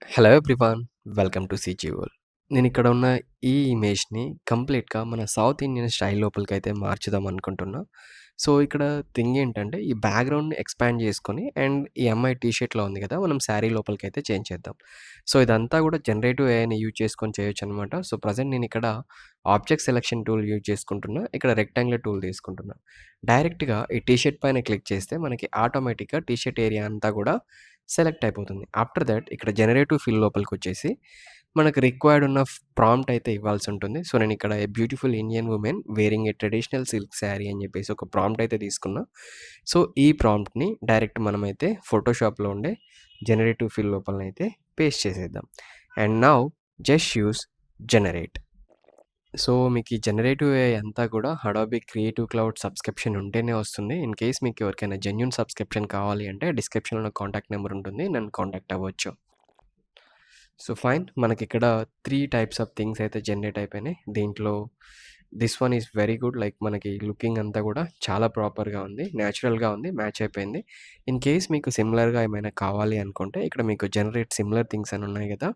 Hello everyone. Welcome to CG world. నేనిక్కడ ఉన్న ఈ ఇమేజ్‌ని కంప్లీట్‌గా మన సౌత్ ఇండియన్ స్టైల్ లోపలికైతే మార్చుదాం అనుకుంటున్నా. సో, ఇక్కడ థింగ్ ఏంటంటే ఈ బ్యాక్‌గ్రౌండ్‌ని ఎక్స్‌పాండ్ చేసుకొని అండ్ ఈ అమ్మాయి టీ షర్ట్‌లో ఉంది కదా! మనం శారీ లోపలికైతే చేంజ్ చేద్దాం. సో, ఇదంతా కూడా జనరేటివ్ ఏఐని యూజ్ చేసుకొని చేయొచ్చనమాట. సో, ప్రెజెంట్ నేనిక్కడ ఆబ్జెక్ట్ సెలక్షన్ టూల్ యూజ్ చేసుకుంటున్నా. ఇక్కడ రెక్టాంగులర్ టూల్ తీసుకుంటున్నా. డైరెక్ట్‌గా ఈ టీ షర్ట్ పైన క్లిక్ చేస్తే మనకి ఆటోమేటిక్‌గా టీ షర్ట్ ఏరియా అంతా కూడా సెలెక్ట్ అయిపోతుంది. ఆఫ్టర్ థట్ ఇక్కడ జనరేటివ్ ఫిల్ లోపలికొచ్చేసి మనకు రిక్వైర్డ్ ఉన్న ప్రాంప్ట్ అయితే ఇవ్వాల్సుంటుంది. సో, నేనిక్కడ a beautiful Indian women wearing a traditional silk sari అని చెప్పేసి ఒక ప్రాంప్ట్ అయితే తీసుకున్నా. సో, ఈ ప్రాంప్ట్‌ని డైరెక్ట్ మనమైతే ఫోటోషాప్‌లో ఉండే జనరేటివ్ ఫిల్ లోపలనైతే పేస్ట్ చేసేద్దాం. And now just use generate. So, మీకీ జనరేటివ్ ఏఐ అంతా కూడా అడాబీ క్రియేటివ్ క్లౌడ్ సబ్స్క్రిప్షన్ ఉంటేనే వస్తుంది. ఇన్ కేస్ మీకు ఎవరికైనా జెన్యూన్ సబ్స్క్రిప్షన్ కావాలి అంటే డిస్క్రిప్షన్‌లో నా కాంటాక్ట్ నంబర్ ఉంటుంది. నన్ను కాంటాక్ట్ అవ్వచ్చు. So, fine. మనకిక్కడ 3 టైప్స్ ఆఫ్ థింగ్స్ అయితే జనరేట్ అయిపోయినాయి. దీంట్లో this one is very good. Like మనకి లుకింగ్ అంతా కూడా చాలా ప్రాపర్‌గా ఉంది. నేచురల్‌గా ఉంది. మ్యాచ్ అయిపోయింది. ఇన్ కేస్ మీకు సిమిలర్‌గా ఏమైనా కావాలి అనుకుంటే ఇక్కడ మీకు జనరేట్ సిమిలర్ థింగ్స్ అని ఉన్నాయి కదా!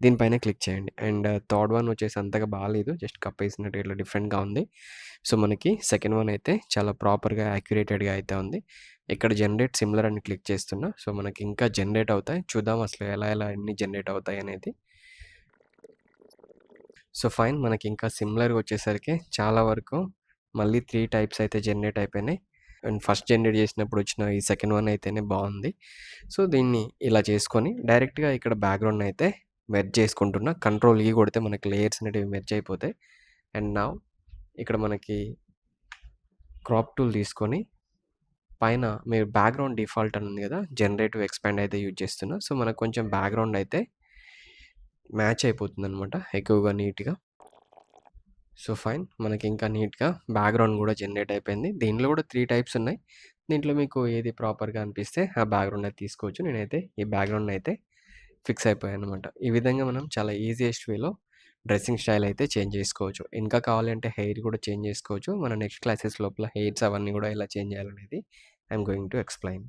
దీనిపైన క్లిక్ చేయండి. అండ్ థర్డ్ వన్ వచ్చేసి అంతగా బాలేదు. జస్ట్ కప్పేసినట్టు ఇట్లా డిఫరెంట్‌గా ఉంది. సో, మనకి సెకండ్ వన్ అయితే చాలా ప్రాపర్‌గా యాక్యురేటెడ్‌గా అయితే ఉంది. ఇక్కడ జనరేట్ సిమిలర్ అని క్లిక్ చేస్తున్నా. సో, మనకి ఇంకా జనరేట్ అవుతాయి. చూద్దాం అసలు ఎలా ఎలా ఎన్ని జనరేట్ అవుతాయి అనేది. So, fine. మనకింకా సిమిలర్‌గా వచ్చేసరికి చాలా వరకు మళ్ళీ 3 టైప్స్ అయితే జనరేట్ అయిపోయినాయి. అండ్ ఫస్ట్ జనరేట్ చేసినప్పుడు వచ్చిన ఈ సెకండ్ వన్ అయితేనే బావుంది. సో, దీన్ని ఇలా చేసుకొని డైరెక్ట్‌గా ఇక్కడ బ్యాక్‌గ్రౌండ్‌ని అయితే మెర్జ్ చేసుకుంటున్నా. కంట్రోల్ ఈ కొడితే మనకి లేయర్స్ అనేటివి మెర్జ్ అయిపోతాయి. అండ్ నౌ ఇక్కడ మనకి క్రాప్ టూల్ తీసుకొని పైన మీరు బ్యాక్‌గ్రౌండ్ డిఫాల్ట్ అని ఉంది కదా! జనరేటివ్ ఎక్స్‌పాండ్ అయితే యూజ్ చేస్తున్నా. సో, మనకు కొంచెం బ్యాక్‌గ్రౌండ్ అయితే మ్యాచ్ అయిపోతుందనమాట ఎక్కువగా నీట్‌గా. So, fine. మనకింకా నీట్‌గా బ్యాక్‌గ్రౌండ్ గూడా జనరేట్ అయిపోయింది. దీనిలో గూడా 3 టైప్స్ ఉన్నాయి. దీంట్లో మీకు ఏది ప్రాపర్‌గా అనిపిస్తే ఆ బ్యాక్‌గ్రౌండ్ అయితే తీసుకోవచ్చు. నేనైతే ఈ బ్యాక్‌గ్రౌండ్‌నయితే ఫిక్స్ అయిపోయాననమాట. ఈ విధంగా మనం చాలా ఈజియెస్ట్ వేలో డ్రెస్సింగ్ స్టైల్ అయితే చేంజ్ చేసుకోవచ్చు. ఇంకా కావాలంటే హెయిర్ గూడా చేంజ్ చేసుకోవచ్చు. మన నెక్స్ట్ క్లాసెస్ లోపల హెయిర్స్ అవన్నీ గూడా ఎలా చేంజ్ చేయాలనేది I am going to explain.